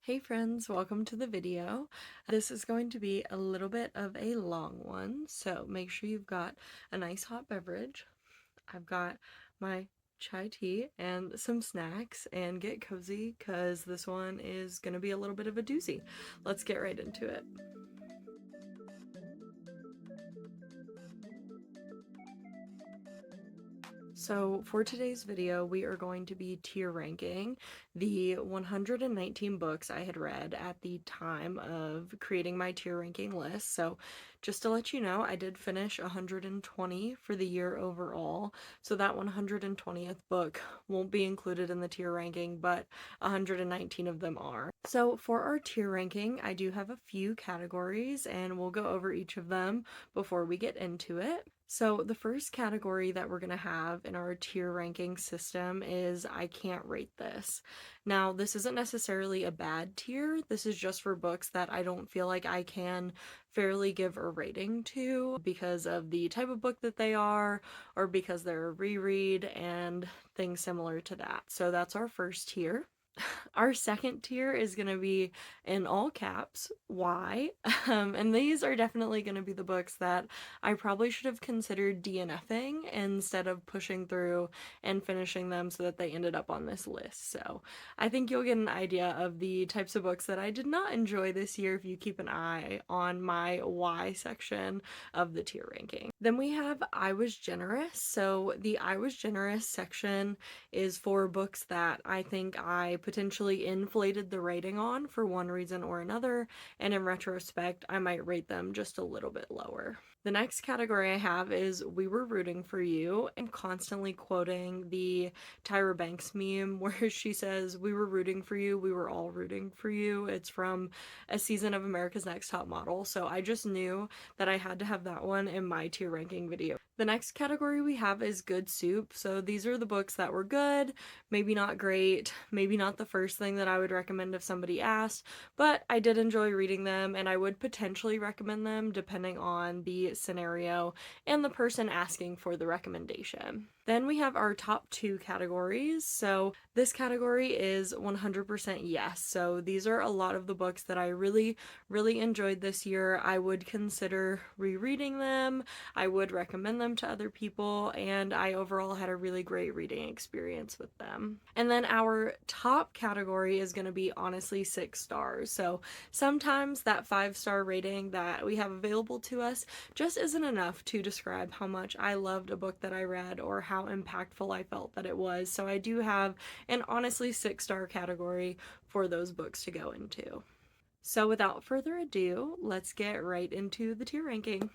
Hey friends, welcome to the video. This is going to be a little bit of a long one, so make sure you've got a nice hot beverage. I've got my chai tea and some snacks, and get cozy because this one is going to be a little bit of a doozy. Let's get right into it. So for today's video, we are going to be tier ranking the 119 books I had read at the time of creating my tier ranking list. So just to let you know, I did finish 120 for the year overall. So that 120th book won't be included in the tier ranking, but 119 of them are. So for our tier ranking, I do have a few categories and we'll go over each of them before we get into it. So the first category that we're going to have in our tier ranking system is I can't rate this. Now, this isn't necessarily a bad tier. This is just for books that I don't feel like I can fairly give a rating to because of the type of book that they are or because they're a reread and things similar to that. So that's our first tier. Our second tier is going to be in all caps, why? And these are definitely going to be the books that I probably should have considered DNFing instead of pushing through and finishing them so that they ended up on this list. So I think you'll get an idea of the types of books that I did not enjoy this year if you keep an eye on my why section of the tier ranking. Then we have I Was Generous. So the I Was Generous section is for books that I think I potentially inflated the rating on for one reason or another, and in retrospect, I might rate them just a little bit lower. The next category I have is We Were Rooting for You. I'm constantly quoting the Tyra Banks meme where she says, "We were rooting for you, we were all rooting for you." It's from a season of America's Next Top Model, so I just knew that I had to have that one in my tier ranking video. The next category we have is Good Soup. So these are the books that were good, maybe not great, maybe not the first thing that I would recommend if somebody asked, but I did enjoy reading them and I would potentially recommend them depending on the scenario and the person asking for the recommendation. Then we have our top two categories. So this category is 100% yes. So these are a lot of the books that I really enjoyed this year. I would consider rereading them. I would recommend them to other people, and I overall had a really great reading experience with them. And then our top category is going to be honestly 6 stars. So sometimes that 5-star rating that we have available to us just isn't enough to describe how much I loved a book that I read or how impactful I felt that it was. So I do have an honestly 6-star category for those books to go into. So without further ado, let's get right into the tier ranking.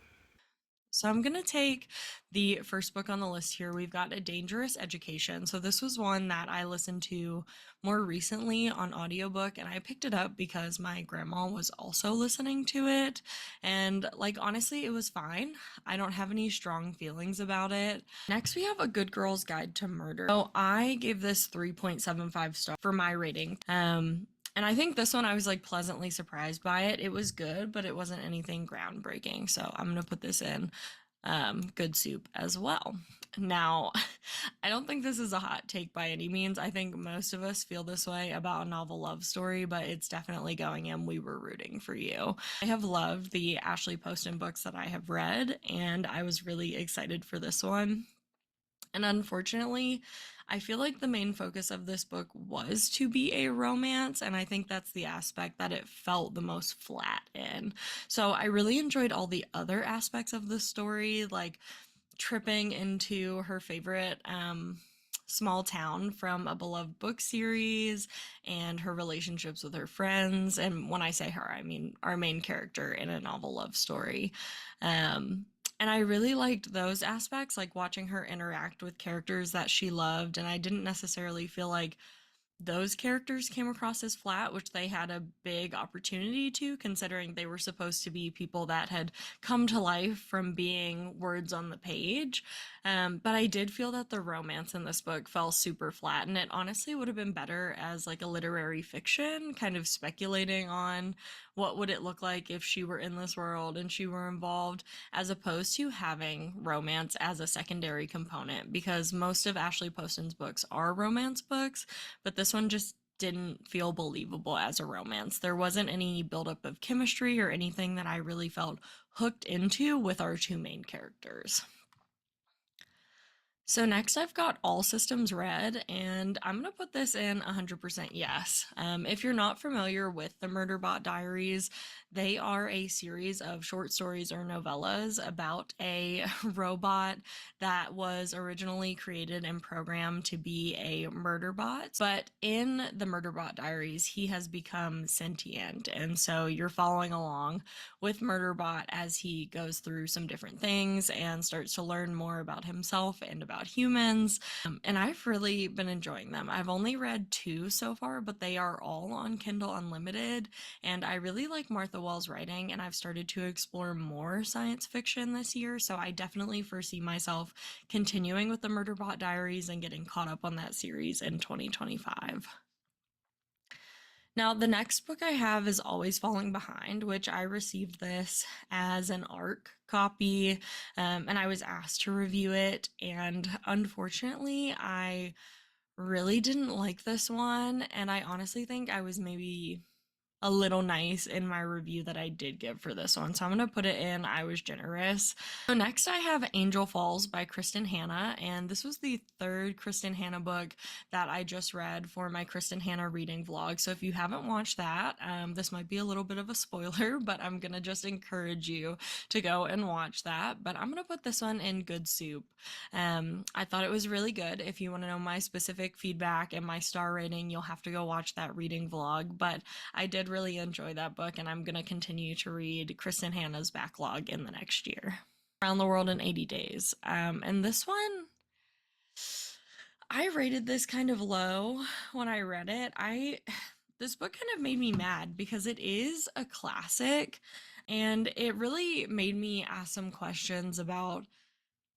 So I'm going to take the first book on the list here. We've got A Dangerous Education. So this was one that I listened to more recently on audiobook, and I picked it up because my grandma was also listening to it. And like, honestly, it was fine. I don't have any strong feelings about it. Next, we have A Good Girl's Guide to Murder. So I gave this 3.75 stars for my rating. And I think this one I was like pleasantly surprised by it. It was good, but it wasn't anything groundbreaking. So I'm going to put this in Good Soup as well. Now, I don't think this is a hot take by any means. I think most of us feel this way about a novel love story, but it's definitely going in We Were Rooting for You. I have loved the Ashley Poston books that I have read, and I was really excited for this one. And unfortunately, I feel like the main focus of this book was to be a romance, and I think that's the aspect that it felt the most flat in. So I really enjoyed all the other aspects of the story, like tripping into her favorite small town from a beloved book series and her relationships with her friends. And when I say her, I mean our main character in a novel love story. And I really liked those aspects, like watching her interact with characters that she loved. And I didn't necessarily feel like those characters came across as flat, which they had a big opportunity to, considering they were supposed to be people that had come to life from being words on the page. But I did feel that the romance in this book fell super flat, and it honestly would have been better as like a literary fiction, kind of speculating on what would it look like if she were in this world and she were involved, as opposed to having romance as a secondary component, because most of Ashley Poston's books are romance books, but this one just didn't feel believable as a romance. There wasn't any buildup of chemistry or anything that I really felt hooked into with our two main characters. So next I've got All Systems Red, and I'm going to put this in 100% yes. If you're not familiar with the Murderbot Diaries, they are a series of short stories or novellas about a robot that was originally created and programmed to be a murder bot. But in the Murderbot Diaries, he has become sentient, and so you're following along with Murderbot as he goes through some different things and starts to learn more about himself and about humans. And I've really been enjoying them. I've only read 2 so far, but they are all on Kindle Unlimited. And I really like Martha Wells' writing, and I've started to explore more science fiction this year. So I definitely foresee myself continuing with the Murderbot Diaries and getting caught up on that series in 2025. Now, the next book I have is Always Falling Behind, which I received this as an ARC copy, and I was asked to review it. And unfortunately, I really didn't like this one, and I honestly think I was maybe a little nice in my review that I did give for this one. So I'm going to put it in I was generous. So next I have Angel Falls by Kristen Hanna, and this was the 3rd Kristen Hanna book that I just read for my Kristen Hanna reading vlog. So if you haven't watched that, this might be a little bit of a spoiler, but I'm going to just encourage you to go and watch that. But I'm going to put this one in good soup. I thought it was really good. If you want to know my specific feedback and my star rating, you'll have to go watch that reading vlog, but I did really enjoy that book, and I'm going to continue to read Kristen Hanna's backlog in the next year. Around the World in 80 Days. And this one, I rated this kind of low when I read it. This book kind of made me mad because it is a classic, and it really made me ask some questions about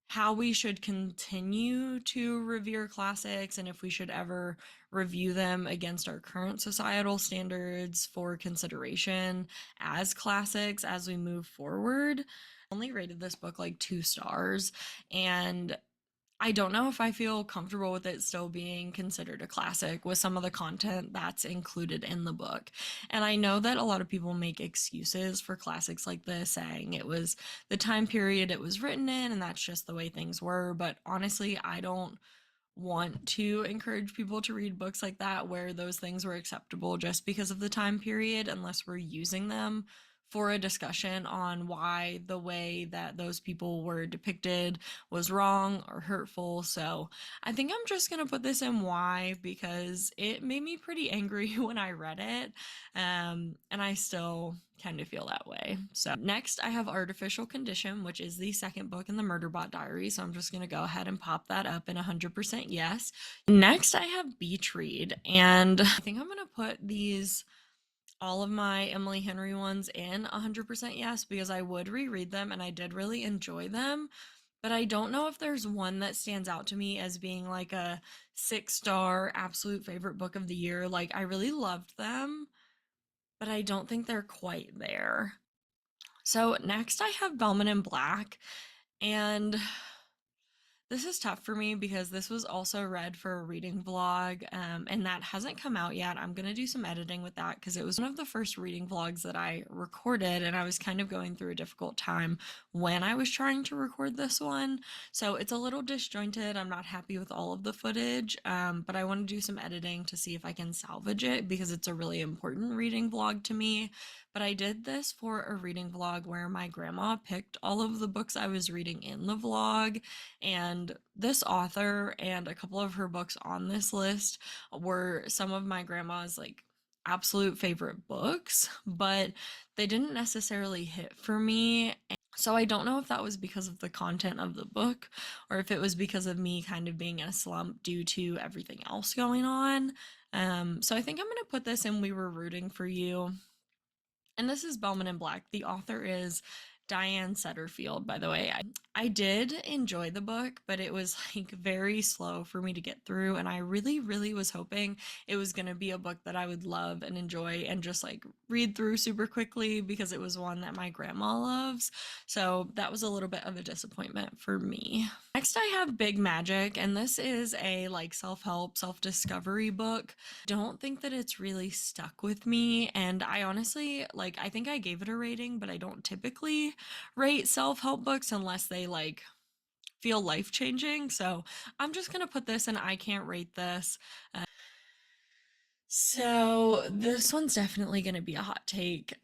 how we should continue to revere classics and if we should ever review them against our current societal standards for consideration as classics as we move forward. I only rated this book like 2 stars, and I don't know if I feel comfortable with it still being considered a classic with some of the content that's included in the book. And I know that a lot of people make excuses for classics like this, saying it was the time period it was written in and that's just the way things were. But honestly, I don't want to encourage people to read books like that where those things were acceptable just because of the time period, unless we're using them for a discussion on why the way that those people were depicted was wrong or hurtful. So I think I'm just gonna put this in Y because it made me pretty angry when I read it, and I still kind of feel that way. So next I have Artificial Condition, which is the 2nd book in the Murderbot Diary. So I'm just gonna go ahead and pop that up in 100% yes. Next I have Beach Read, and I think I'm gonna put all of my Emily Henry ones in 100% yes because I would reread them and I did really enjoy them. But I don't know if there's one that stands out to me as being like a 6-star absolute favorite book of the year. Like, I really loved them, but I don't think they're quite there. So next I have Bellman in Black, and this is tough for me because this was also read for a reading vlog, and that hasn't come out yet. I'm going to do some editing with that because it was one of the first reading vlogs that I recorded, and I was kind of going through a difficult time when I was trying to record this one. So it's a little disjointed. I'm not happy with all of the footage, but I want to do some editing to see if I can salvage it because it's a really important reading vlog to me. But I did this for a reading vlog where my grandma picked all of the books I was reading in the vlog, and this author and a couple of her books on this list were some of my grandma's like absolute favorite books, but they didn't necessarily hit for me. So I don't know if that was because of the content of the book or if it was because of me kind of being in a slump due to everything else going on. So I think I'm going to put this in We Were Rooting for You. And this is Bellman in Black. The author is Diane Setterfield, by the way. I did enjoy the book, but it was like very slow for me to get through. And I really, really was hoping it was going to be a book that I would love and enjoy and just like read through super quickly because it was one that my grandma loves. So that was a little bit of a disappointment for me. Next, I have Big Magic, and this is a like self-help, self-discovery book. Don't think that it's really stuck with me, and I honestly like I think I gave it a rating, but I don't typically rate self-help books unless they like feel life-changing. So, I'm just going to put this in I can't rate this. So this one's definitely going to be a hot take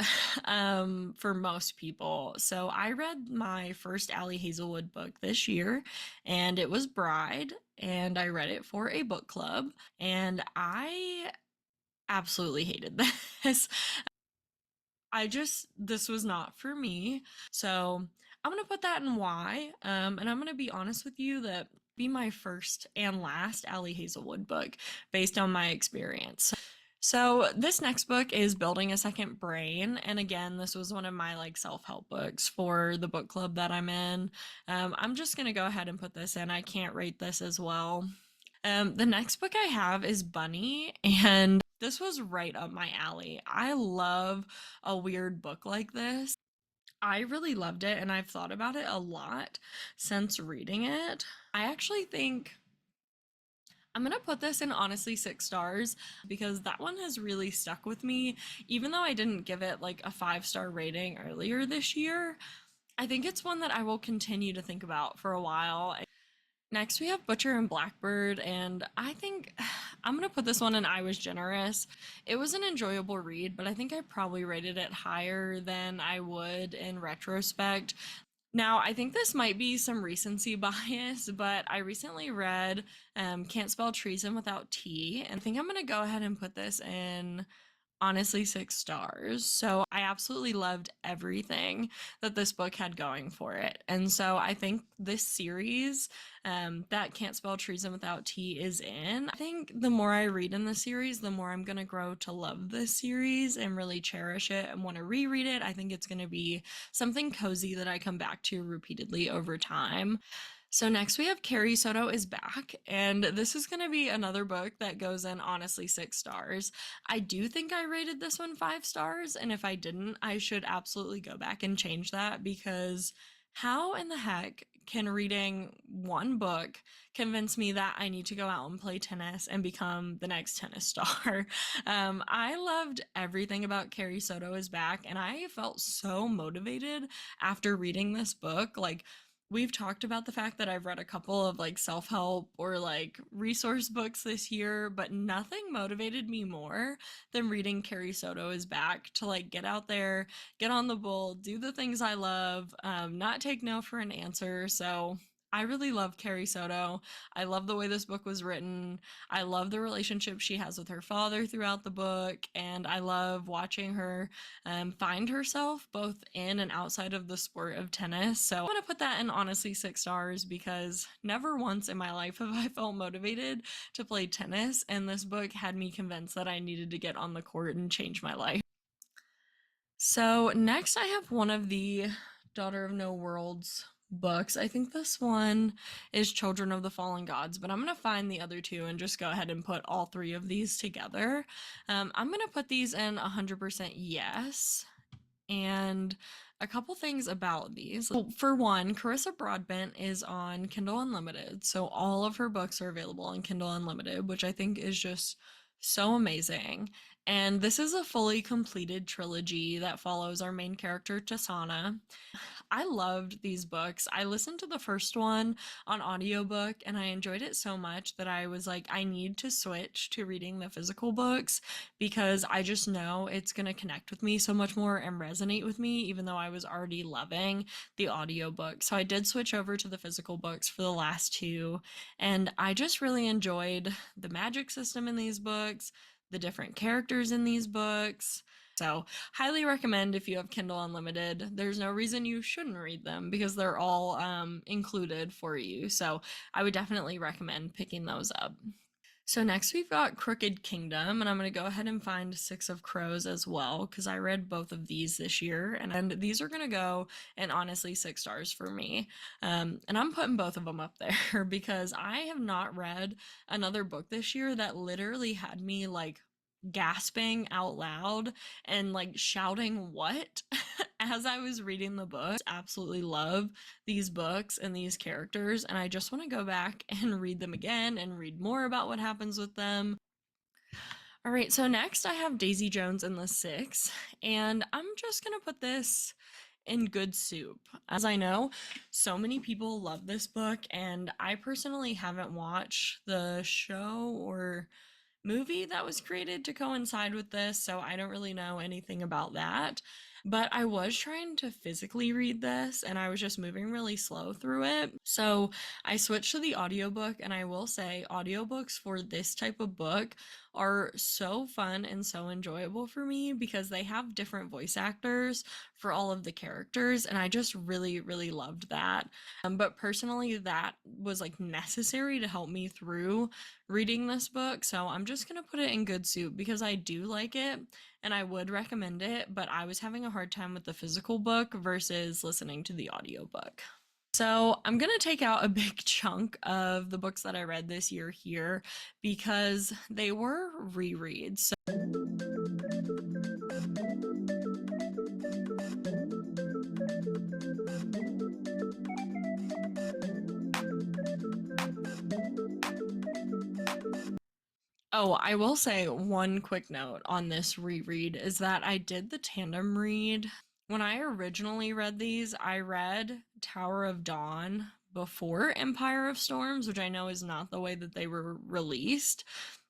for most people. So I read my first Allie Hazelwood book this year, and it was Bride, and I read it for a book club, and I absolutely hated this. This was not for me. So I'm gonna put that in why. And I'm gonna be honest with you that be my first and last Allie Hazelwood book based on my experience. So this next book is Building a Second Brain, and again, this was one of my like self-help books for the book club that I'm in. I'm just gonna go ahead and put this in. I can't rate this as well. The next book I have is Bunny, and this was right up my alley. I love a weird book like this. I really loved it, and I've thought about it a lot since reading it. I actually think I'm gonna put this in honestly 6 stars because that one has really stuck with me. Even though I didn't give it like a 5-star rating earlier this year, I think it's one that I will continue to think about for a while. Next, we have Butcher and Blackbird, and I think I'm gonna put this one in I Was Generous. It was an enjoyable read, but I think I probably rated it higher than I would in retrospect. Now, I think this might be some recency bias, but I recently read Can't Spell Treason Without T, and I think I'm gonna go ahead and put this in honestly 6 stars. So I absolutely loved everything that this book had going for it. And so I think this series that Can't Spell Treason Without T is in, I think the more I read in the series, the more I'm going to grow to love this series and really cherish it and want to reread it. I think it's going to be something cozy that I come back to repeatedly over time. So next we have Carrie Soto is Back, and this is going to be another book that goes in honestly 6 stars. I do think I rated this one 5 stars, and if I didn't, I should absolutely go back and change that because how in the heck can reading one book convince me that I need to go out and play tennis and become the next tennis star? I loved everything about Carrie Soto is Back, and I felt so motivated after reading this book. Like, we've talked about the fact that I've read a couple of like self-help or like resource books this year, but nothing motivated me more than reading Carrie Soto is Back to like get out there, get on the bull, do the things I love, not take no for an answer. So I really love Carrie Soto. I love the way this book was written. I love the relationship she has with her father throughout the book, and I love watching her find herself both in and outside of the sport of tennis. So I'm gonna put that in honestly 6 stars because never once in my life have I felt motivated to play tennis, and this book had me convinced that I needed to get on the court and change my life. So next I have one of the Daughter of No Worlds books. I think this one is Children of the Fallen Gods, but I'm gonna find the other two and just go ahead and put all three of these together. I'm gonna put these in 100% yes. And a couple things about these. Well, for one, Carissa Broadbent is on Kindle Unlimited, so all of her books are available on Kindle Unlimited, which I think is just so amazing. And this is a fully completed trilogy that follows our main character, Tasana. I loved these books. I listened to the first one on audiobook and I enjoyed it so much that I was like, I need to switch to reading the physical books because I just know it's going to connect with me so much more and resonate with me, even though I was already loving the audiobook. So I did switch over to the physical books for the last two, and I just really enjoyed the magic system in these books, the different characters in these books. So, highly recommend if you have Kindle Unlimited. There's no reason you shouldn't read them because they're all included for you. So, I would definitely recommend picking those up. So next we've got Crooked Kingdom, and I'm going to go ahead and find Six of Crows as well because I read both of these this year, and these are going to go in honestly 6 stars for me. And I'm putting both of them up there because I have not read another book this year that literally had me like gasping out loud and like shouting what as I was reading the book, I absolutely love these books and these characters, and I just want to go back and read them again and read more about what happens with them. All right, so next I have Daisy Jones and the Six, and I'm just gonna put this in good soup. As I know, so many people love this book, and I personally haven't watched the show or movie that was created to coincide with this, so I don't really know anything about that. But I was trying to physically read this and I was just moving really slow through it. So I switched to the audiobook, and I will say audiobooks for this type of book are so fun and so enjoyable for me because they have different voice actors for all of the characters, and I just really, really loved that. But personally, that was like necessary to help me through reading this book, so I'm just gonna put it in good soup because I do like it and I would recommend it, but I was having a hard time with the physical book versus listening to the audiobook. So I'm gonna take out a big chunk of the books that I read this year here because they were rereads. Oh, I will say one quick note on this reread is that I did the tandem read. When I originally read these, I read Tower of Dawn before Empire of Storms, which I know is not the way that they were released.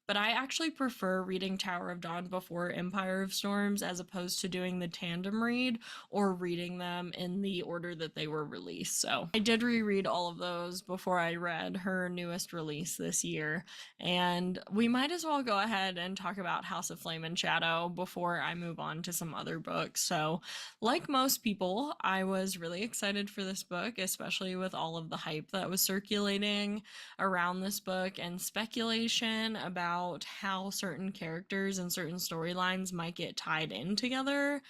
But I actually prefer reading Tower of Dawn before Empire of Storms as opposed to doing the tandem read or reading them in the order that they were released. So I did reread all of those before I read her newest release this year. And we might as well go ahead and talk about House of Flame and Shadow before I move on to some other books. So, like most people, I was really excited for this book, especially with all of the hype that was circulating around this book and speculation about how certain characters and certain storylines might get tied in together.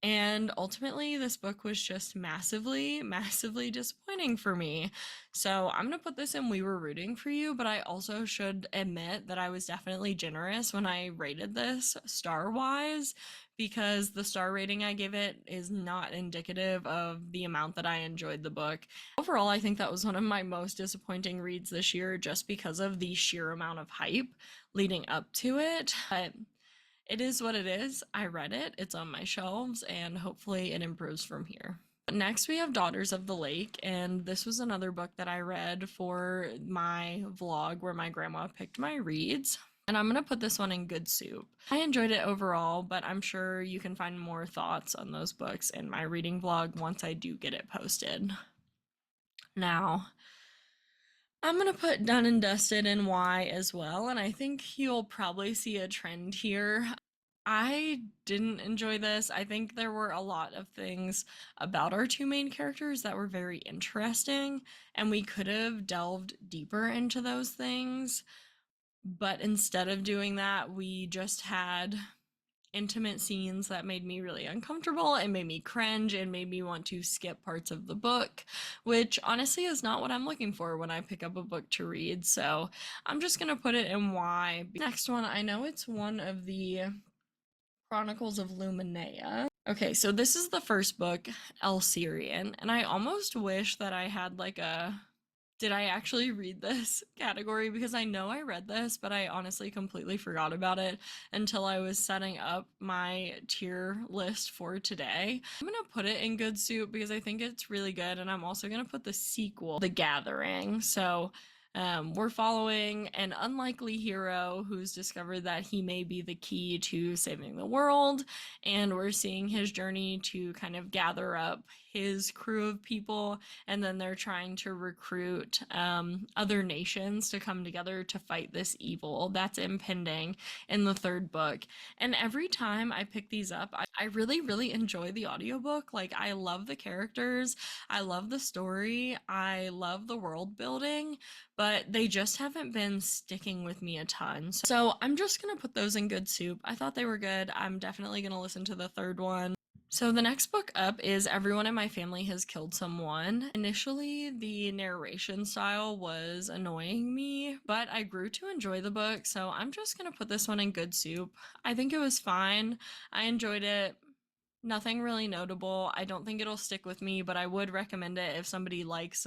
And ultimately, this book was just massively, massively disappointing for me. So I'm gonna put this in We Were Rooting for You, but I also should admit that I was definitely generous when I rated this star-wise, because the star rating I give it is not indicative of the amount that I enjoyed the book. Overall, I think that was one of my most disappointing reads this year just because of the sheer amount of hype leading up to it. But it is what it is. I read it, it's on my shelves, and hopefully it improves from here. Next, we have Daughters of the Lake, and this was another book that I read for my vlog where my grandma picked my reads. And I'm going to put this one in good soup. I enjoyed it overall, but I'm sure you can find more thoughts on those books in my reading vlog once I do get it posted. Now, I'm gonna put Done and Dusted in Y as well, and I think you'll probably see a trend here. I didn't enjoy this. I think there were a lot of things about our two main characters that were very interesting, and we could have delved deeper into those things. But instead of doing that, we just had intimate scenes that made me really uncomfortable and made me cringe and made me want to skip parts of the book, which honestly is not what I'm looking for when I pick up a book to read. So I'm just gonna put it in Y. Next one, I know it's one of the Chronicles of Luminea. Okay, so this is the first book, El Syrian, and I almost wish that I had like a did I actually read this category, because I know I read this, but I honestly completely forgot about it until I was setting up my tier list for today. I'm gonna put it in good soup because I think it's really good, and I'm also gonna put the sequel, The Gathering. So we're following an unlikely hero who's discovered that he may be the key to saving the world, and we're seeing his journey to kind of gather up his crew of people, and then they're trying to recruit other nations to come together to fight this evil that's impending in the third book. And every time I pick these up, I really, really enjoy the audiobook. Like, I love the characters, I love the story, I love the world building, but they just haven't been sticking with me a ton. So I'm just gonna put those in good soup. I thought they were good. I'm definitely gonna listen to the third one. So the next book up is Everyone in My Family Has Killed Someone. Initially, the narration style was annoying me, but I grew to enjoy the book, so I'm just gonna put this one in good soup. I think it was fine. I enjoyed it. Nothing really notable. I don't think it'll stick with me, but I would recommend it if somebody likes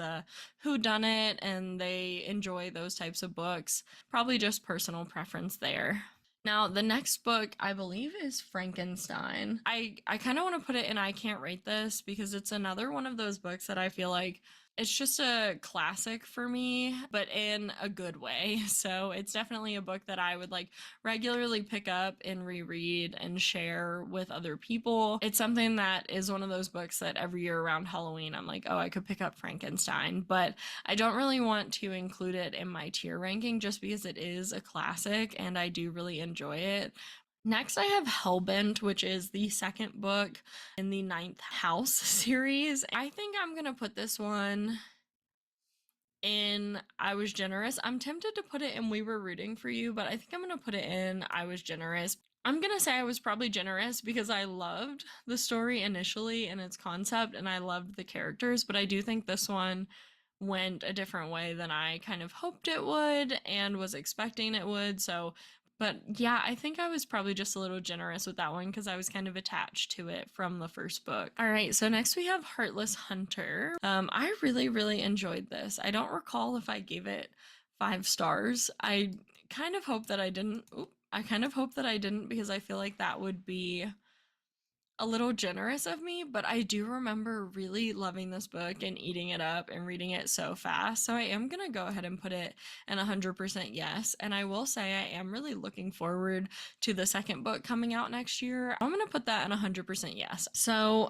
whodunit and they enjoy those types of books. Probably just personal preference there. Now, the next book I believe is Frankenstein. I kind of want to put it in I can't rate this because it's another one of those books that I feel like it's just a classic for me, but in a good way. So it's definitely a book that I would like regularly pick up and reread and share with other people. It's something that is one of those books that every year around Halloween, I'm like, oh, I could pick up Frankenstein, but I don't really want to include it in my tier ranking just because it is a classic and I do really enjoy it. Next, I have Hellbent, which is the second book in the Ninth House series. I think I'm gonna put this one in I Was Generous. I'm tempted to put it in We Were Rooting for You, but I think I'm gonna put it in I Was Generous. I'm gonna say I was probably generous because I loved the story initially and its concept, and I loved the characters, but I do think this one went a different way than I kind of hoped it would and was expecting it would. So, but yeah, I think I was probably just a little generous with that one because I was kind of attached to it from the first book. All right, so next we have Heartless Hunter. I really, really enjoyed this. I don't recall if I gave it 5 stars. I kind of hope that I didn't. I kind of hope that I didn't because I feel like that would be a little generous of me, but I do remember really loving this book and eating it up and reading it so fast. So I am going to go ahead and put it in 100% yes. And I will say I am really looking forward to the second book coming out next year. I'm going to put that in 100% yes. So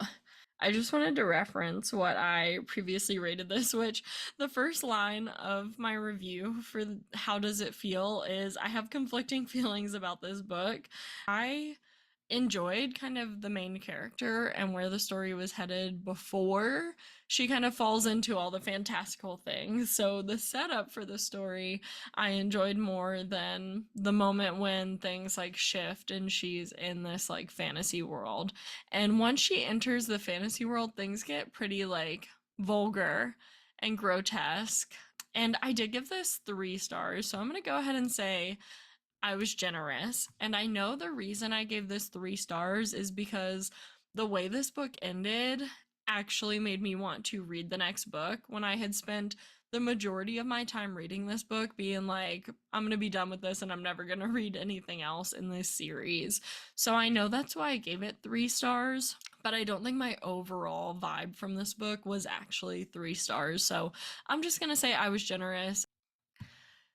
I just wanted to reference what I previously rated this, which the first line of my review for How Does It Feel is I have conflicting feelings about this book. I enjoyed kind of the main character and where the story was headed before she kind of falls into all the fantastical things. So the setup for the story I enjoyed more than the moment when things like shift and she's in this like fantasy world. And once she enters the fantasy world, things get pretty like vulgar and grotesque. And I did give this 3 stars, so I'm going to go ahead and say I was generous. And I know the reason I gave this 3 stars is because the way this book ended actually made me want to read the next book when I had spent the majority of my time reading this book being like, I'm going to be done with this and I'm never going to read anything else in this series. So I know that's why I gave it 3 stars, but I don't think my overall vibe from this book was actually 3 stars. So I'm just going to say I was generous.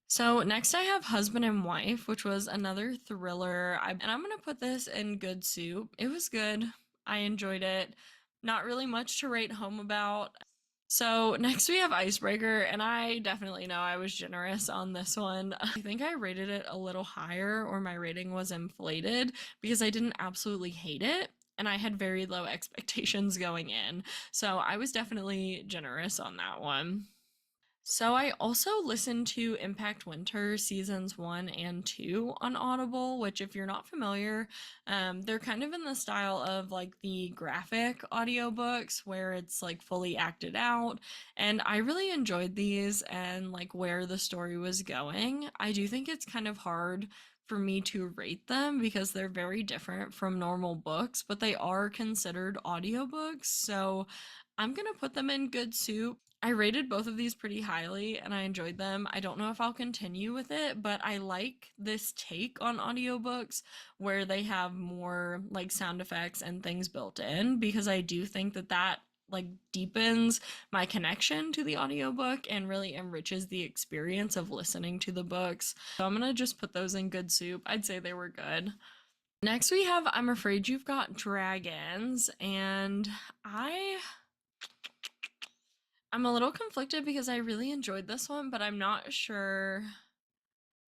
So next I have Husband and Wife, which was another thriller. And I'm going to put this in good soup. It was good. I enjoyed it. Not really much to rate home about. So next we have Icebreaker, and I definitely know I was generous on this one. I think I rated it a little higher, or my rating was inflated because I didn't absolutely hate it. And I had very low expectations going in. So I was definitely generous on that one. So I also listened to Impact Winter seasons 1 and 2 on Audible, which if you're not familiar, they're kind of in the style of like the graphic audiobooks where it's like fully acted out. And I really enjoyed these and like where the story was going. I do think it's kind of hard for me to rate them because they're very different from normal books, but they are considered audiobooks. So I'm gonna put them in good soup. I rated both of these pretty highly and I enjoyed them. I don't know if I'll continue with it, but I like this take on audiobooks where they have more like sound effects and things built in because I do think that that like deepens my connection to the audiobook and really enriches the experience of listening to the books. So I'm gonna just put those in good soup. I'd say they were good. Next we have I'm Afraid You've Got Dragons, and I'm a little conflicted because I really enjoyed this one, but I'm not sure.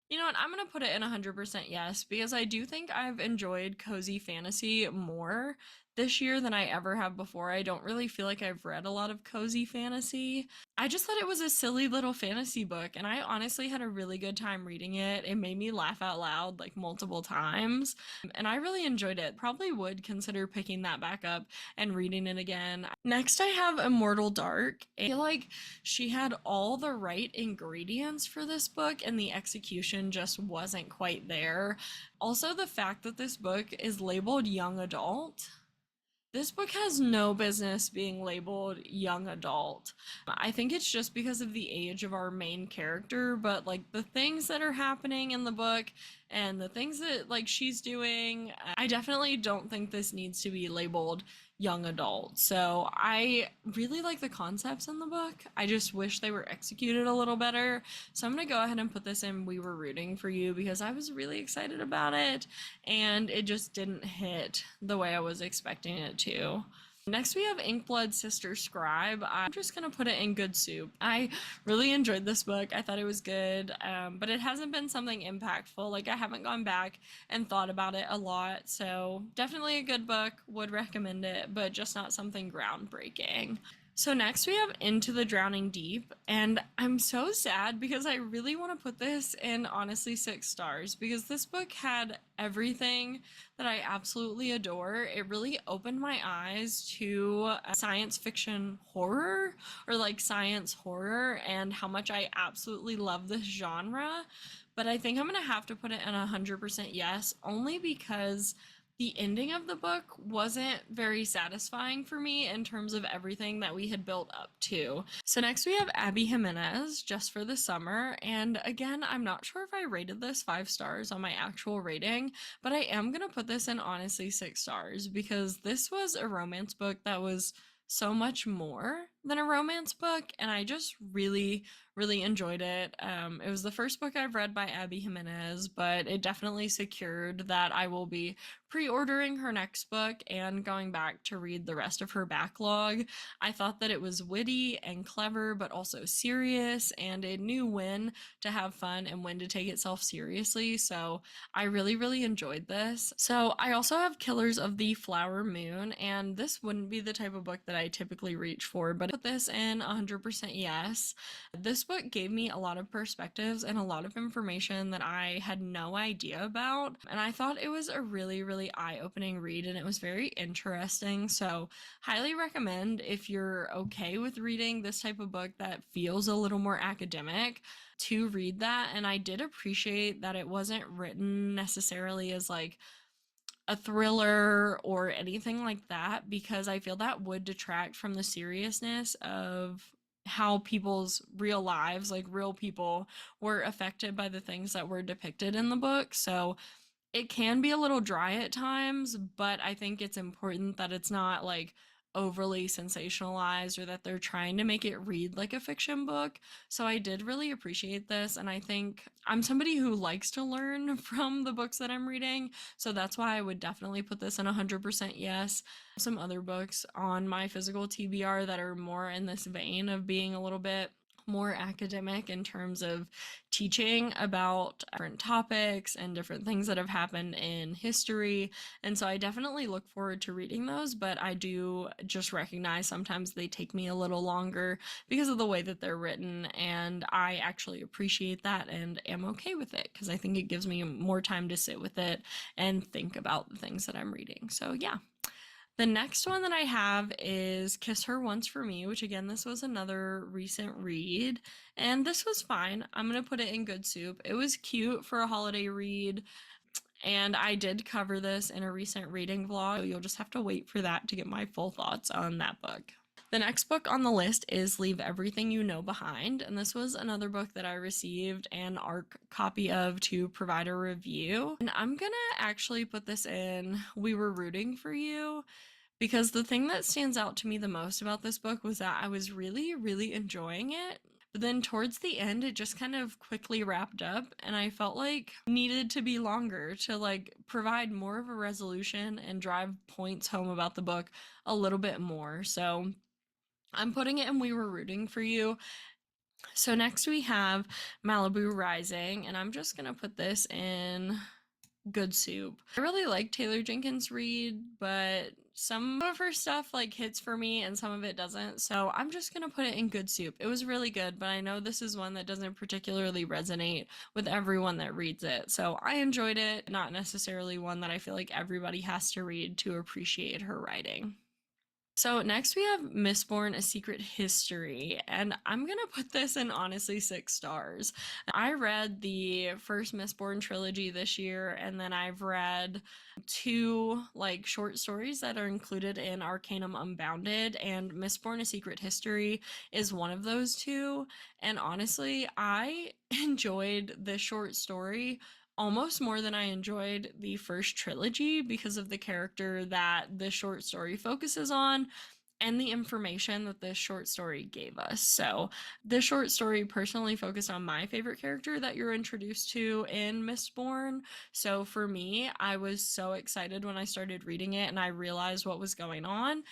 You know what? I'm gonna put it in 100% yes because I do think I've enjoyed cozy fantasy more this year than I ever have before. I don't really feel like I've read a lot of cozy fantasy. I just thought it was a silly little fantasy book, and I honestly had a really good time reading it. It made me laugh out loud like multiple times, and I really enjoyed it. Probably would consider picking that back up and reading it again. Next, I have Immortal Dark. I feel like she had all the right ingredients for this book, and the execution just wasn't quite there. Also, the fact that this book is labeled young adult This book has no business being labeled young adult. I think it's just because of the age of our main character, but like the things that are happening in the book and the things that like she's doing, I definitely don't think this needs to be labeled young adult. So I really like the concepts in the book. I just wish they were executed a little better. So I'm gonna go ahead and put this in We Were Rooting for You because I was really excited about it and it just didn't hit the way I was expecting it to. Next, we have Inkblood Sister Scribe. I'm just going to put it in good soup. I really enjoyed this book. I thought it was good, but it hasn't been something impactful. Like, I haven't gone back and thought about it a lot. So, definitely a good book. Would recommend it, but just not something groundbreaking. So next we have Into the Drowning Deep, and I'm so sad because I really want to put this in honestly 6 stars because this book had everything that I absolutely adore. It really opened my eyes to science fiction horror or like science horror and how much I absolutely love this genre. But I think I'm gonna have to put it in 100% yes, only because the ending of the book wasn't very satisfying for me in terms of everything that we had built up to. So next we have Abby Jimenez, Just for the Summer, and again, I'm not sure if I rated this 5 stars on my actual rating, but I am gonna put this in honestly 6 stars because this was a romance book that was so much more than a romance book, and I just really enjoyed it. It was the first book I've read by Abby Jimenez, but it definitely secured that I will be pre-ordering her next book and going back to read the rest of her backlog. I thought that it was witty and clever, but also serious, and it knew when to have fun and when to take itself seriously. So I really enjoyed this. So I also have Killers of the Flower Moon, and this wouldn't be the type of book that I typically reach for, but I put this in 100% yes. This book gave me a lot of perspectives and a lot of information that I had no idea about, and I thought it was a really eye-opening read, and it was very interesting. So highly recommend if you're okay with reading this type of book that feels a little more academic to read that. And I did appreciate that it wasn't written necessarily as like a thriller or anything like that, because I feel that would detract from the seriousness of how people's real lives, like real people, were affected by the things that were depicted in the book. So it can be a little dry at times, but I think it's important that it's not like overly sensationalized or that they're trying to make it read like a fiction book. So I did really appreciate this, and I think I'm somebody who likes to learn from the books that I'm reading, so that's why I would definitely put this in 100% yes. Some other books on my physical TBR that are more in this vein of being a little bit more academic in terms of teaching about different topics and different things that have happened in history. And so I definitely look forward to reading those, but I do just recognize sometimes they take me a little longer because of the way that they're written. And I actually appreciate that and am okay with it because I think it gives me more time to sit with it and think about the things that I'm reading. So yeah. The next one that I have is Kiss Her Once for Me, which again, this was another recent read, and this was fine. I'm gonna put it in good soup. It was cute for a holiday read, and I did cover this in a recent reading vlog, so you'll just have to wait for that to get my full thoughts on that book. The next book on the list is Leave Everything You Know Behind, and this was another book that I received an ARC copy of to provide a review. And I'm gonna actually put this in We Were Rooting for You because the thing that stands out to me the most about this book was that I was really enjoying it. But then towards the end, it just kind of quickly wrapped up, and I felt like needed to be longer to like provide more of a resolution and drive points home about the book a little bit more. So I'm putting it in We Were Rooting for You. So next we have Malibu Rising, and I'm just gonna put this in good soup. I really like Taylor Jenkins Reid, but some of her stuff like hits for me and some of it doesn't. So I'm just gonna put it in good soup. It was really good, but I know this is one that doesn't particularly resonate with everyone that reads it. So I enjoyed it, not necessarily one that I feel like everybody has to read to appreciate her writing. So next we have Mistborn: A Secret History, and I'm gonna put this in honestly 6 stars. I read the first Mistborn trilogy this year, and then I've read two like short stories that are included in Arcanum Unbounded, and Mistborn: A Secret History is one of those two. And honestly, I enjoyed this short story almost more than I enjoyed the first trilogy because of the character that the short story focuses on and the information that this short story gave us. So, this short story personally focused on my favorite character that you're introduced to in Mistborn. So, for me, I was so excited when I started reading it and I realized what was going on,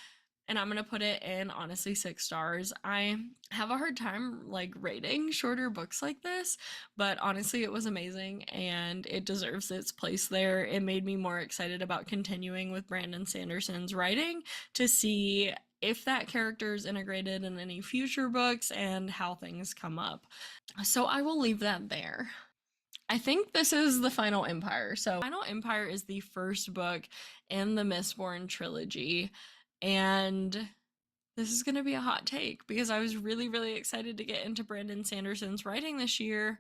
and I'm gonna put it in honestly 6 stars. I have a hard time like rating shorter books like this, but honestly, it was amazing and it deserves its place there. It made me more excited about continuing with Brandon Sanderson's writing to see if that character is integrated in any future books and how things come up. So I will leave that there. I think this is the Final Empire. So, Final Empire is the first book in the Mistborn trilogy. And this is going to be a hot take because I was really, really excited to get into Brandon Sanderson's writing this year.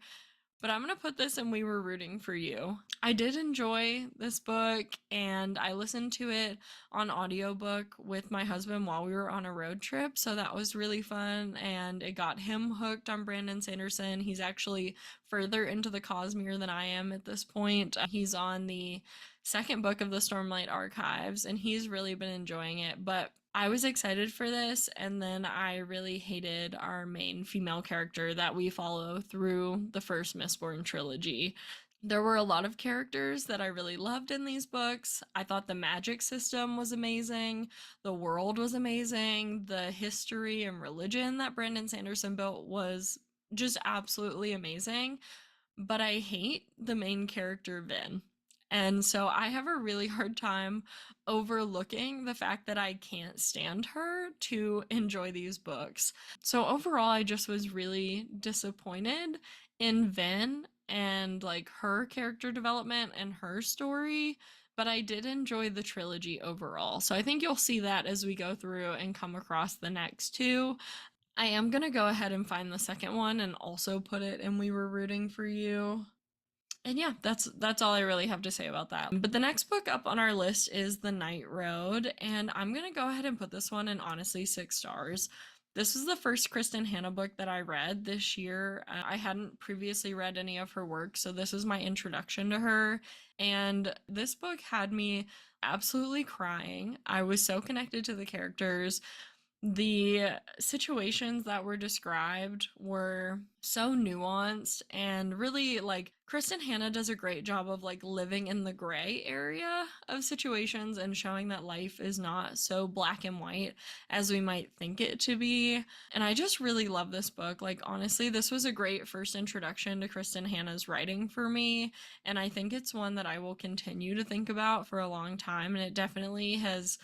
But I'm going to put this in We Were Rooting for You. I did enjoy this book and I listened to it on audiobook with my husband while we were on a road trip. So that was really fun and it got him hooked on Brandon Sanderson. He's actually further into the Cosmere than I am at this point. He's on the second book of the Stormlight Archives and he's really been enjoying it. But I was excited for this, and then I really hated our main female character that we follow through the first Mistborn trilogy. There were a lot of characters that I really loved in these books. I thought the magic system was amazing, the world was amazing, the history and religion that Brandon Sanderson built was just absolutely amazing. But I hate the main character, Vin. And so I have a really hard time overlooking the fact that I can't stand her to enjoy these books. So overall, I just was really disappointed in Vin and like her character development and her story, but I did enjoy the trilogy overall. So I think you'll see that as we go through and come across the next two. I am gonna go ahead and find the second one and also put it in We Were Rooting for You. And yeah, that's all I really have to say about that. But the next book up on our list is The Night Road, and I'm gonna go ahead and put this one in honestly 6 stars. This was the first Kristen Hanna book that I read this year. I hadn't previously read any of her work, so this is my introduction to her. And this book had me absolutely crying. I was so connected to the characters. The situations that were described were so nuanced and really like Kristen Hanna does a great job of like living in the gray area of situations and showing that life is not so black and white as we might think it to be. And I just really love this book. Like honestly, this was a great first introduction to Kristen Hanna's writing for me, and I think it's one that I will continue to think about for a long time, and it definitely has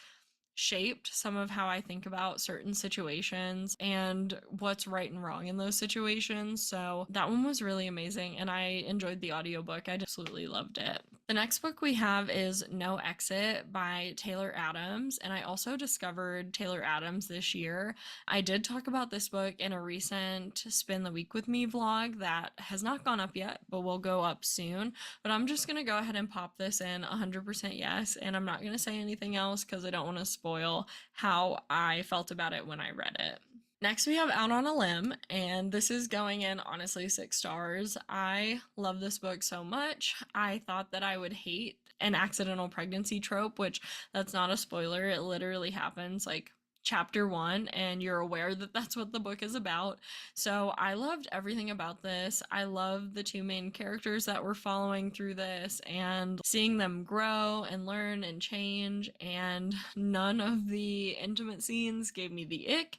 shaped some of how I think about certain situations and what's right and wrong in those situations. So that one was really amazing and I enjoyed the audiobook. I absolutely loved it. The next book we have is No Exit by Taylor Adams, and I also discovered Taylor Adams this year. I did talk about this book in a recent Spin the Week with Me vlog that has not gone up yet, but will go up soon. But I'm just gonna go ahead and pop this in 100% yes, and I'm not gonna say anything else because I don't want to spoil how I felt about it when I read it. Next, we have Out on a Limb, and this is going in honestly 6 stars. I love this book so much. I thought that I would hate an accidental pregnancy trope, which that's not a spoiler. It literally happens like chapter 1 and you're aware that that's what the book is about. So I loved everything about this. I love the two main characters that we're following through this and seeing them grow and learn and change, and none of the intimate scenes gave me the ick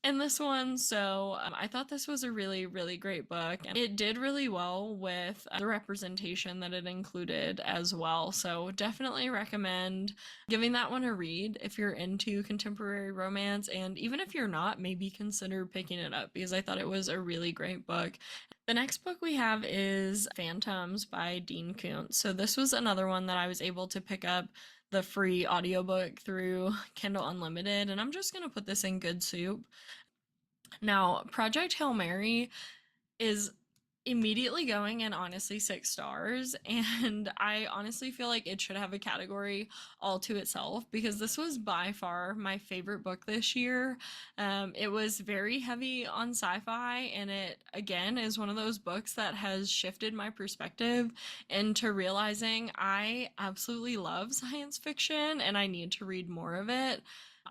in this one. So I thought this was a really, really great book. And it did really well with the representation that it included as well. So definitely recommend giving that one a read if you're into contemporary romance. And even if you're not, maybe consider picking it up because I thought it was a really great book. The next book we have is Phantoms by Dean Koontz. So this was another one that I was able to pick up the free audiobook through Kindle Unlimited, and I'm just gonna put this in Good Soup. Now, Project Hail Mary is immediately going in honestly 6 stars, and I honestly feel like it should have a category all to itself because this was by far my favorite book this year. It was very heavy on sci-fi, and it again is one of those books that has shifted my perspective into realizing I absolutely love science fiction and I need to read more of it.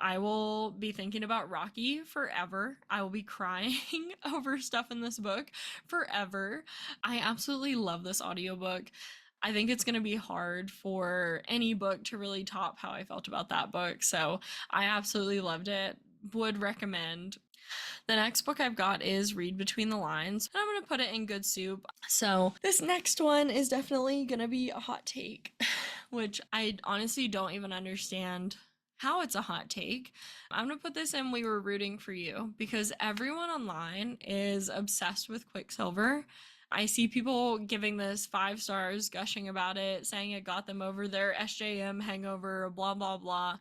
I will be thinking about Rocky forever. I will be crying over stuff in this book forever. I absolutely love this audiobook. I think it's going to be hard for any book to really top how I felt about that book. So I absolutely loved it. Would recommend. The next book I've got is Read Between the Lines, and I'm going to put it in Good Soup. So this next one is definitely going to be a hot take, which I honestly don't even understand how it's a hot take. I'm going to put this in We Were Rooting for You because everyone online is obsessed with Quicksilver. I see people giving this 5 stars, gushing about it, saying it got them over their SJM hangover, blah, blah, blah.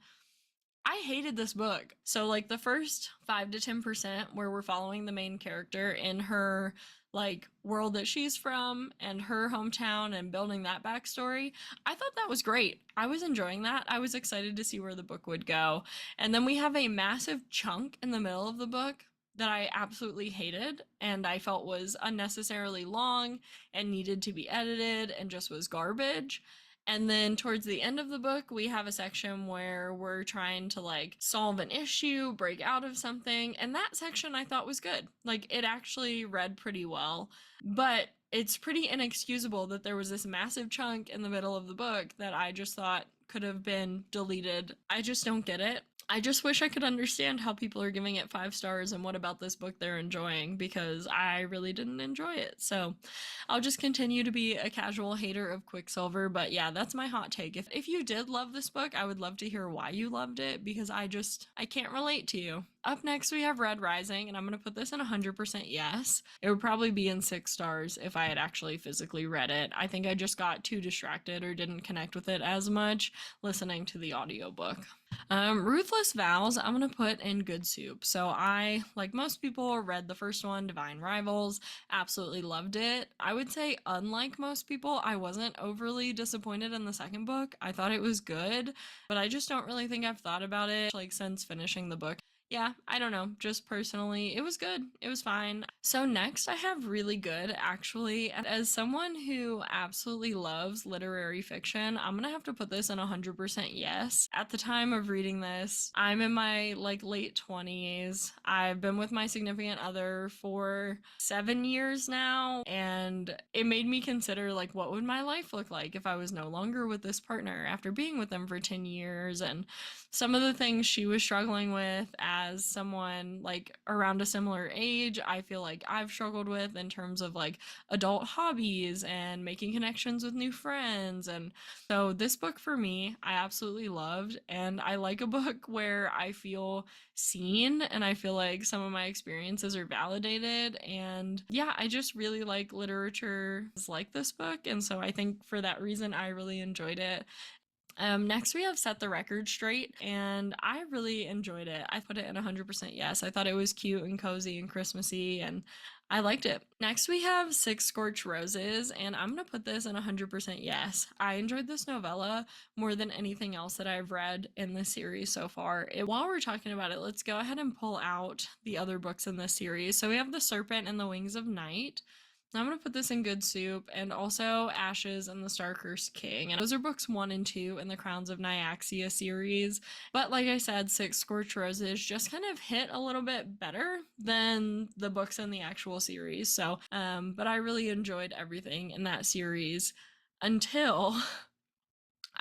I hated this book. So like the first 5 to 10% where we're following the main character in her like world that she's from and her hometown and building that backstory, I thought that was great. I was enjoying that. I was excited to see where the book would go. And then we have a massive chunk in the middle of the book that I absolutely hated and I felt was unnecessarily long and needed to be edited and just was garbage. And then towards the end of the book, we have a section where we're trying to like solve an issue, break out of something. And that section I thought was good. Like it actually read pretty well. But it's pretty inexcusable that there was this massive chunk in the middle of the book that I just thought could have been deleted. I just don't get it. I just wish I could understand how people are giving it 5 stars and what about this book they're enjoying because I really didn't enjoy it. So I'll just continue to be a casual hater of Quicksilver. But yeah, that's my hot take. If you did love this book, I would love to hear why you loved it because I can't relate to you. Up next, we have Red Rising, and I'm going to put this in 100% yes. It would probably be in 6 stars if I had actually physically read it. I think I just got too distracted or didn't connect with it as much listening to the audiobook. Ruthless Vows, I'm going to put in Good Soup. So I, like most people, read the first one, Divine Rivals, absolutely loved it. I would say, unlike most people, I wasn't overly disappointed in the second book. I thought it was good, but I just don't really think I've thought about it like since finishing the book. Yeah, I don't know. Just personally, it was good. It was fine. So next I have Really Good, actually. As someone who absolutely loves literary fiction, I'm gonna have to put this in 100% yes. At the time of reading this, I'm in my like late 20s. I've been with my significant other for 7 years now, and it made me consider like what would my life look like if I was no longer with this partner after being with them for 10 years, and some of the things she was struggling with as someone like around a similar age, I feel like I've struggled with in terms of like adult hobbies and making connections with new friends. And so this book for me, I absolutely loved. And I like a book where I feel seen and I feel like some of my experiences are validated. And yeah, I just really like literature like this book. And so I think for that reason, I really enjoyed it. Next we have Set the Record Straight, and I really enjoyed it. I put it in 100% yes. I thought it was cute and cozy and Christmassy, and I liked it. Next we have Six Scorched Roses, and I'm gonna put this in 100% yes. I enjoyed this novella more than anything else that I've read in this series so far. While we're talking about it, let's go ahead and pull out the other books in this series. So we have The Serpent and the Wings of Night. I'm gonna put this in Good Soup, and also Ashes and the Star-Cursed King. And those are books 1 and 2 in the Crowns of Nyaxia series. But like I said, Six Scorched Roses just kind of hit a little bit better than the books in the actual series. So, but I really enjoyed everything in that series until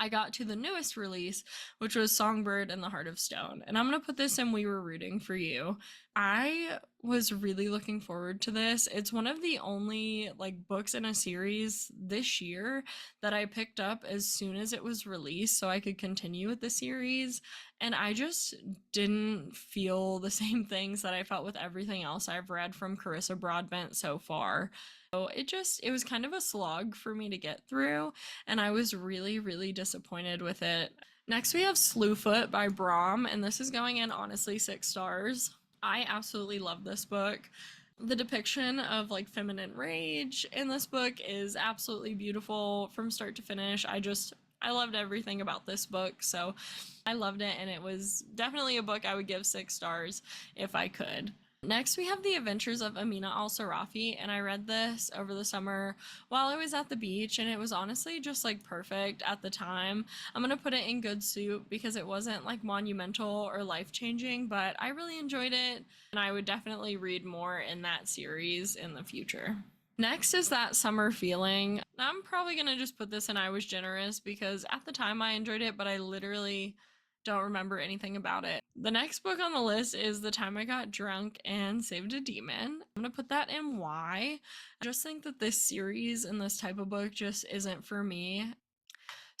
I got to the newest release, which was Songbird and the Heart of Stone. And I'm going to put this in We Were Rooting for You. I was really looking forward to this. It's one of the only like books in a series this year that I picked up as soon as it was released so I could continue with the series. And I just didn't feel the same things that I felt with everything else I've read from Carissa Broadbent so far. So it was kind of a slog for me to get through, and I was really, really disappointed with it. Next, we have Slewfoot by Brahm, and this is going in honestly 6 stars. I absolutely love this book. The depiction of like feminine rage in this book is absolutely beautiful from start to finish. I loved everything about this book, so I loved it, and it was definitely a book I would give 6 stars if I could. Next, we have The Adventures of Amina al-Sarafi, and I read this over the summer while I was at the beach, and it was honestly just like perfect at the time. I'm gonna put it in good soup because it wasn't like monumental or life-changing, but I really enjoyed it, and I would definitely read more in that series in the future. Next is That Summer Feeling. I'm probably gonna just put this in I Was Generous because at the time I enjoyed it, but I literally don't remember anything about it. The next book on the list is The Time I Got Drunk and Saved a Demon. I'm gonna put that in why. I just think that this series and this type of book just isn't for me.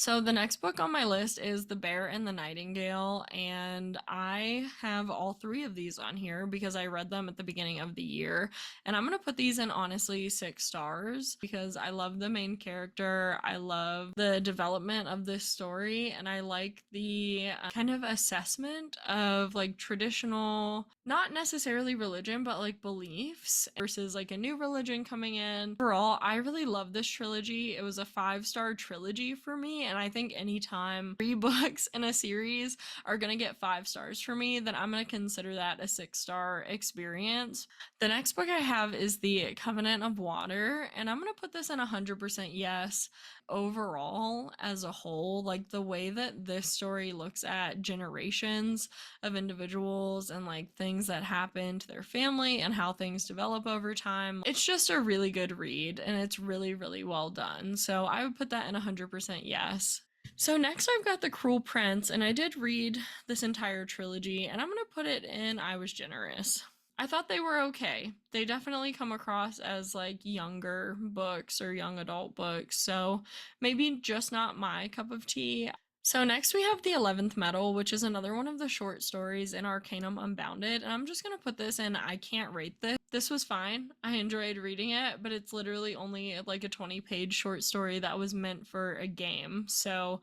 So the next book on my list is The Bear and the Nightingale, and I have all three of these on here because I read them at the beginning of the year. And I'm gonna put these in honestly 6 stars because I love the main character, I love the development of this story, and I like the kind of assessment of like traditional, not necessarily religion, but like beliefs versus like a new religion coming in. Overall, I really love this trilogy. It was a 5-star trilogy for me, and I think anytime 3 books in a series are gonna get 5 stars for me, then I'm gonna consider that a 6-star experience. The next book I have is The Covenant of Water, and I'm gonna put this in 100% yes. Overall, as a whole, like the way that this story looks at generations of individuals and like things that happen to their family and how things develop over time, it's just a really good read, and it's really, really well done. So I would put that in 100% yes. So next I've got The Cruel Prince, and I did read this entire trilogy, and I'm gonna put it in I Was Generous. I thought they were okay. They definitely come across as like younger books or young adult books, so maybe just not my cup of tea. So next we have The 11th Metal, which is another one of the short stories in Arcanum Unbounded, and I'm just gonna put this in I can't rate this. This was fine. I enjoyed reading it, but it's literally only like a 20-page short story that was meant for a game, so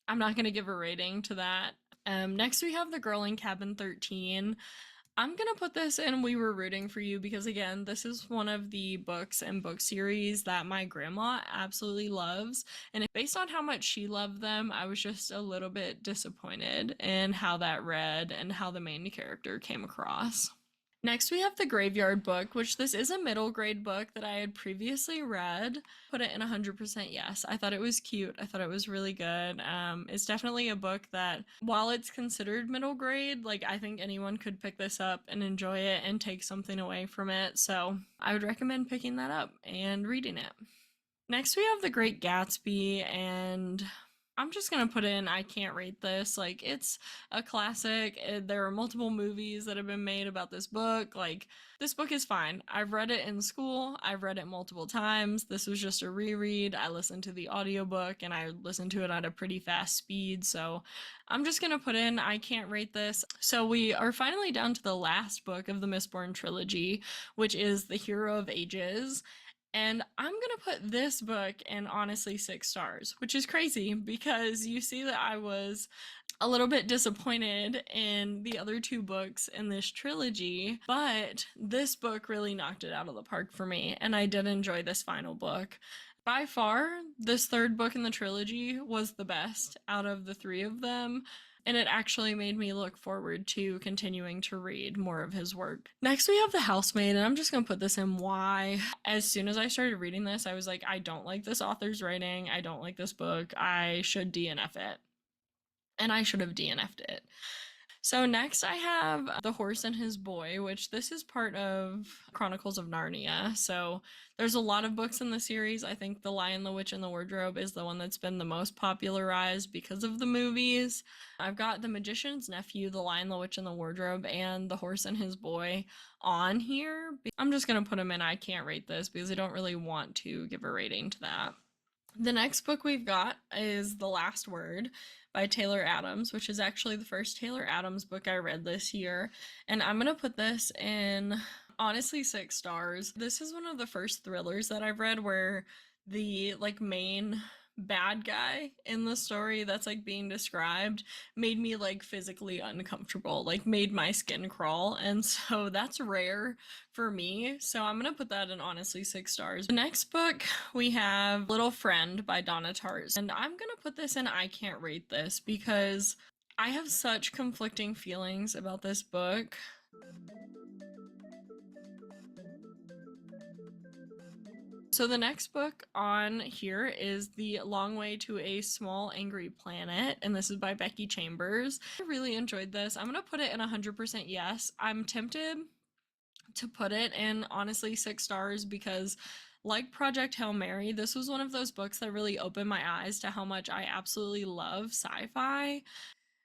I'm not gonna give a rating to that. Next we have The Girl in Cabin 13. I'm gonna put this in We Were Rooting for You because again, this is one of the books and book series that my grandma absolutely loves, and based on how much she loved them, I was just a little bit disappointed in how that read and how the main character came across. Next, we have The Graveyard Book, which this is a middle grade book that I had previously read. Put it in 100% yes. I thought it was cute. I thought it was really good. It's definitely a book that, while it's considered middle grade, like I think anyone could pick this up and enjoy it and take something away from it. So I would recommend picking that up and reading it. Next, we have The Great Gatsby, and I'm just gonna put in I can't rate this. Like, it's a classic. There are multiple movies that have been made about this book. Like, this book is fine. I've read it in school, I've read it multiple times. This was just a reread. I listened to the audiobook and I listened to it at a pretty fast speed. So I'm just gonna put in I can't rate this. So we are finally down to the last book of the Mistborn trilogy, which is The Hero of Ages. And I'm gonna put this book in honestly 6 stars, which is crazy because you see that I was a little bit disappointed in the other 2 books in this trilogy, but this book really knocked it out of the park for me, and I did enjoy this final book. By far, this 3rd book in the trilogy was the best out of the 3 of them, and it actually made me look forward to continuing to read more of his work. Next, we have The Housemaid, and I'm just gonna put this in why. As soon as I started reading this, I was like, I don't like this author's writing, I don't like this book, I should DNF it. And I should have DNF'd it. So next I have The Horse and His Boy, which this is part of Chronicles of Narnia. So there's a lot of books in the series. I think The Lion, the Witch, and the Wardrobe is the one that's been the most popularized because of the movies. I've got The Magician's Nephew, The Lion, the Witch, and the Wardrobe, and The Horse and His Boy on here. I'm just gonna put them in I can't rate this because I don't really want to give a rating to that. The next book we've got is The Last Word by Taylor Adams, which is actually the first Taylor Adams book I read this year. And I'm going to put this in honestly 6 stars. This is one of the first thrillers that I've read where the like main bad guy in the story that's like being described made me like physically uncomfortable, like made my skin crawl. And so that's rare for me. So I'm gonna put that in honestly 6 stars. The next book we have Little Friend by Donna Tartt. And I'm gonna put this in I can't rate this because I have such conflicting feelings about this book. So the next book on here is The Long Way to a Small Angry Planet, and this is by Becky Chambers. I really enjoyed this. I'm gonna put it in 100% yes. I'm tempted to put it in honestly 6 stars because like Project Hail Mary, this was one of those books that really opened my eyes to how much I absolutely love sci-fi.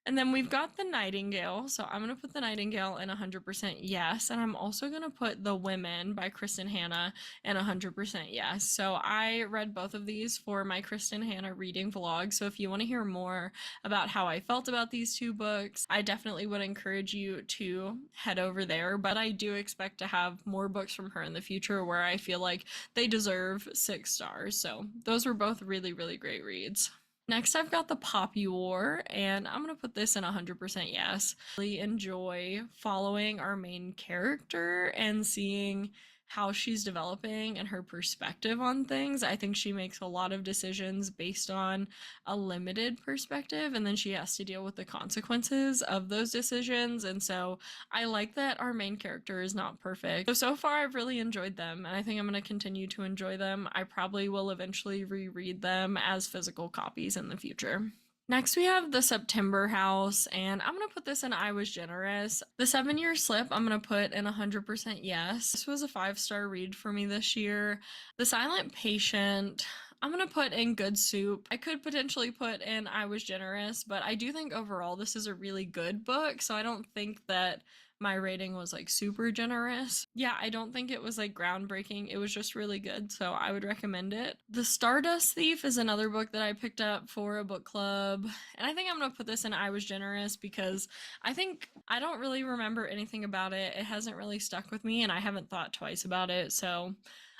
And then we've got The Nightingale. So I'm going to put The Nightingale in 100% yes. And I'm also going to put The Women by Kristen Hanna in 100% yes. So I read both of these for my Kristen Hanna reading vlog. So if you want to hear more about how I felt about these two books, I definitely would encourage you to head over there. But I do expect to have more books from her in the future where I feel like they deserve 6 stars. So those were both really, really great reads. Next, I've got The Poppy War, and I'm going to put this in 100% yes. I really enjoy following our main character and seeing how she's developing and her perspective on things. I think she makes a lot of decisions based on a limited perspective, and then she has to deal with the consequences of those decisions. And so I like that our main character is not perfect. So far, I've really enjoyed them, and I think I'm going to continue to enjoy them. I probably will eventually reread them as physical copies in the future. Next, we have The September House, and I'm going to put this in I Was Generous. The 7-Year Slip, I'm going to put in 100% yes. This was a 5-star read for me this year. The Silent Patient, I'm going to put in Good Soup. I could potentially put in I Was Generous, but I do think overall this is a really good book, so I don't think that my rating was like super generous. Yeah, I don't think it was like groundbreaking. It was just really good, so I would recommend it. The Stardust Thief is another book that I picked up for a book club, and I think I'm gonna put this in I Was Generous because I don't really remember anything about it. It hasn't really stuck with me, and I haven't thought twice about it, so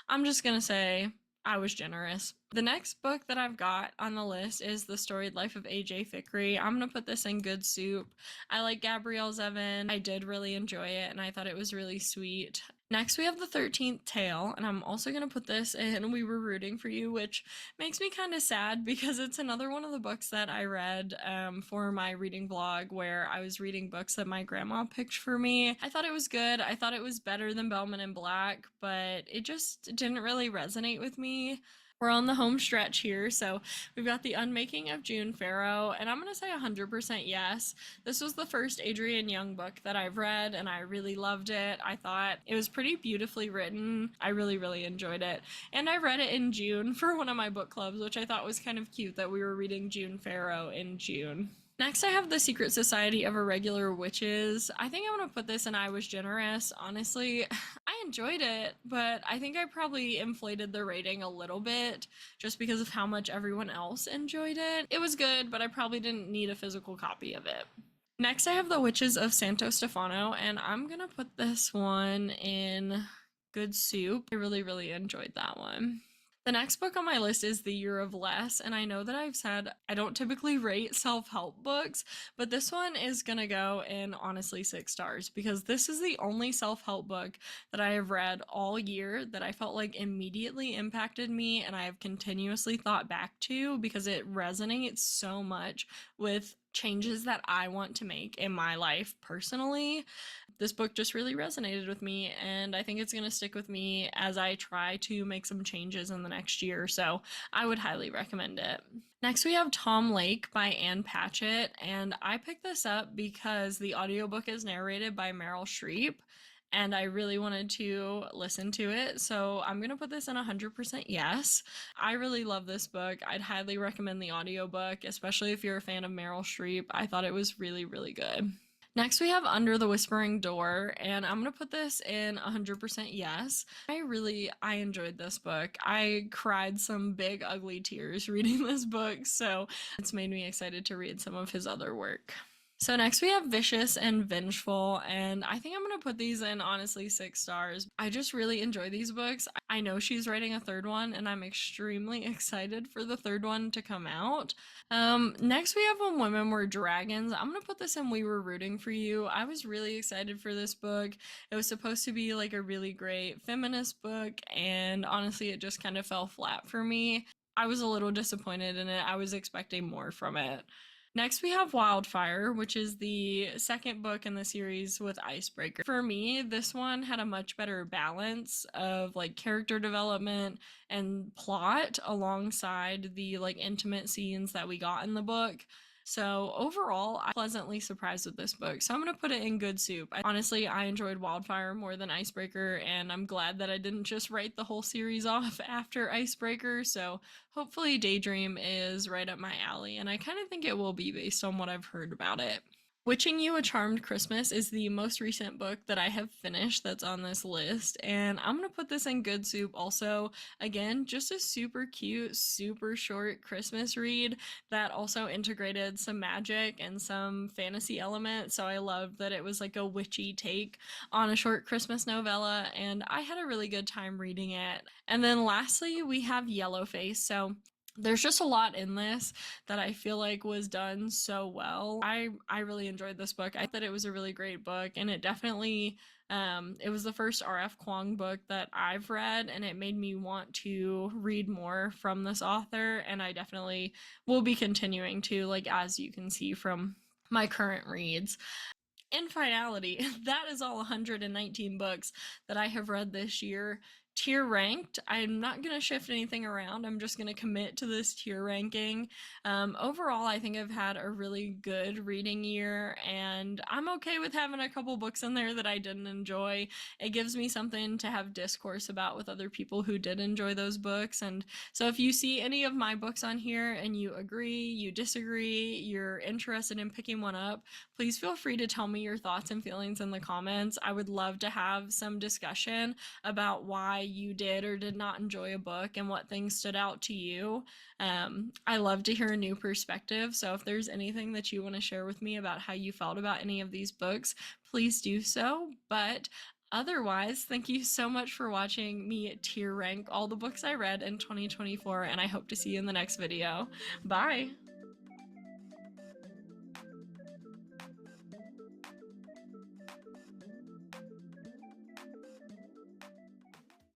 I'm just gonna say I Was Generous. The next book that I've got on the list is The Storied Life of A.J. Fikry. I'm gonna put this in Good Soup. I like Gabrielle Zevin. I did really enjoy it, and I thought it was really sweet. Next, we have The 13th Tale, and I'm also gonna put this in We Were Rooting for You, which makes me kind of sad because it's another one of the books that I read for my reading vlog where I was reading books that my grandma picked for me. I thought it was good. I thought it was better than Bellman and Black, but it just didn't really resonate with me. We're on the home stretch here, so we've got The Unmaking of June Farrow, and I'm going to say 100% yes. This was the first Adrienne Young book that I've read, and I really loved it. I thought it was pretty beautifully written. I really, really enjoyed it. And I read it in June for one of my book clubs, which I thought was kind of cute that we were reading June Farrow in June. Next, I have The Secret Society of Irregular Witches. I think I'm going to put this in I Was Generous. Honestly, I enjoyed it, but I think I probably inflated the rating a little bit just because of how much everyone else enjoyed it. It was good, but I probably didn't need a physical copy of it. Next, I have The Witches of Santo Stefano, and I'm going to put this one in Good Soup. I really, really enjoyed that one. The next book on my list is The Year of Less, and I know that I've said I don't typically rate self-help books, but this one is gonna go in honestly 6 stars because this is the only self-help book that I have read all year that I felt like immediately impacted me and I have continuously thought back to because it resonates so much with changes that I want to make in my life personally. This book just really resonated with me, and I think it's going to stick with me as I try to make some changes in the next year, so I would highly recommend it. Next, we have Tom Lake by Ann Patchett, and I picked this up because the audiobook is narrated by Meryl Streep, and I really wanted to listen to it, so I'm going to put this in 100% yes. I really love this book. I'd highly recommend the audiobook, especially if you're a fan of Meryl Streep. I thought it was really, really good. Next, we have Under the Whispering Door, and I'm going to put this in 100% yes. I enjoyed this book. I cried some big, ugly tears reading this book, so it's made me excited to read some of his other work. So next we have Vicious and Vengeful, and I think I'm gonna put these in honestly 6 stars. I just really enjoy these books. I know she's writing a third one, and I'm extremely excited for the third one to come out. Next we have When Women Were Dragons. I'm gonna put this in We Were Rooting for You. I was really excited for this book. It was supposed to be like a really great feminist book, and honestly, it just kind of fell flat for me. I was a little disappointed in it. I was expecting more from it. Next, we have Wildfire, which is the second book in the series with Icebreaker. For me, this one had a much better balance of like character development and plot alongside the like intimate scenes that we got in the book. So overall, I'm pleasantly surprised with this book. So I'm going to put it in good soup. Honestly, I enjoyed Wildfire more than Icebreaker, and I'm glad that I didn't just write the whole series off after Icebreaker. So hopefully Daydream is right up my alley, and I kind of think it will be based on what I've heard about it. Witching You a Charmed Christmas is the most recent book that I have finished that's on this list, and I'm gonna put this in good soup also. Again, just a super cute, super short Christmas read that also integrated some magic and some fantasy elements, so I loved that it was like a witchy take on a short Christmas novella, and I had a really good time reading it. And then lastly, we have Yellowface. So there's just a lot in this that I feel like was done so well. I really enjoyed this book. I thought that it was a really great book, and it definitely it was the first R.F. Kuang book that I've read, and it made me want to read more from this author, and I definitely will be continuing to, like as you can see from my current reads. In finality, that is all 119 books that I have read this year. Tier ranked, I'm not going to shift anything around. I'm just going to commit to this tier ranking. Overall, I think I've had a really good reading year, and I'm okay with having a couple books in there that I didn't enjoy. It gives me something to have discourse about with other people who did enjoy those books. And so if you see any of my books on here and you agree, you disagree, you're interested in picking one up, please feel free to tell me your thoughts and feelings in the comments. I would love to have some discussion about why you did or did not enjoy a book and what things stood out to you. I love to hear a new perspective. So if there's anything that you want to share with me about how you felt about any of these books, please do so. But otherwise, thank you so much for watching me tier rank all the books I read in 2024, and I hope to see you in the next video. Bye!